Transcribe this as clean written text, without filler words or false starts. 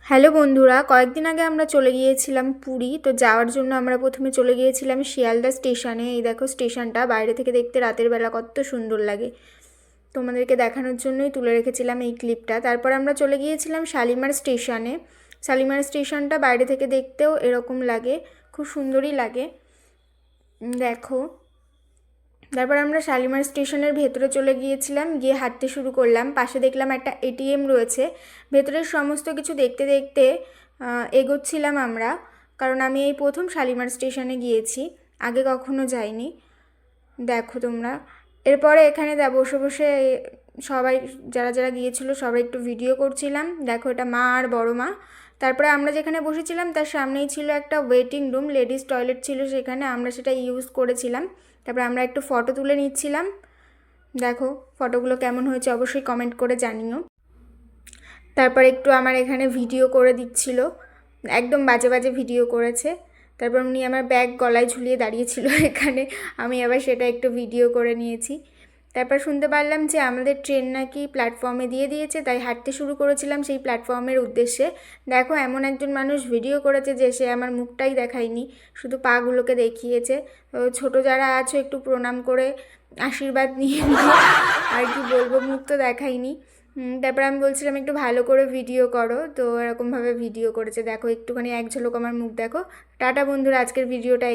Hello বন্ধুরা, কয়েকদিন আগে আমরা চলে গিয়েছিলাম পুরী। তো যাওয়ার জন্য আমরা প্রথমে চলে গিয়েছিলাম শিয়ালদা স্টেশনে। এই দেখো স্টেশনটা, বাইরে থেকে দেখতে রাতের বেলা কত সুন্দর লাগে। তোমাদেরকে দেখানোর জন্যই তুলে রেখেছিলাম এই ক্লিপটা। তারপর আমরা চলে গিয়েছিলাম শালিমার স্টেশনে। শালিমার স্টেশনটা বাইরে থেকে দেখতেও এরকম লাগে, খুব সুন্দরই লাগে। দেখো, তারপর আমরা শালিমার স্টেশনের ভেতরে চলে গিয়েছিলাম, গিয়ে হাঁটতে শুরু করলাম। পাশে দেখলাম একটা এটিএম রয়েছে। ভেতরের সমস্ত কিছু দেখতে দেখতে এগোচ্ছিলাম আমরা, কারণ আমি এই প্রথম শালিমার স্টেশনে গিয়েছি, আগে কখনো যাইনি। দেখো তোমরা, এরপরে এখানে বসে বসে সবাই যারা যারা গিয়েছিলো সবাই একটু ভিডিও করছিলাম। দেখো, এটা মা আর বড় মা। তারপরে আমরা যেখানে বসেছিলাম তার সামনেই ছিল একটা ওয়েটিং রুম, লেডিস টয়লেট ছিল সেখানে, আমরা সেটা ইউজ করেছিলাম। তারপরে আমরা একটু ফটো তুলে নিচ্ছিলাম। দেখো ফটোগুলো কেমন হয়েছে অবশ্যই কমেন্ট করে জানিও। তারপর একটু আমার এখানে ভিডিও করে দিচ্ছিল, একদম বাজে বাজে ভিডিও করেছে। তারপর উনি আমার ব্যাগ গলায় ঝুলিয়ে দাঁড়িয়েছিল এখানে, আমি আবার সেটা একটু ভিডিও করে নিয়েছি। তারপর শুনতে পারলাম যে আমাদের ট্রেন নাকি প্ল্যাটফর্মে দিয়ে দিয়েছে, তাই হাঁটতে শুরু করেছিলাম সেই প্ল্যাটফর্মের উদ্দেশ্যে। দেখো, এমন একজন মানুষ ভিডিও করেছে যে সে আমার মুখটাই দেখায়নি, শুধু পাগুলোকে দেখিয়েছে। ছোট যারা আছো একটু প্রণাম করে আশীর্বাদ নিয়ে আর কি বলবো, মুখ তো দেখাইনি। তারপর আমি বলছিলাম একটু ভালো করে ভিডিও করো, তো এরকমভাবে ভিডিও করেছে। দেখো একটুখানি এক ঝলক আমার মুখ দেখো। টাটা বন্ধুরা, আজকের ভিডিওটা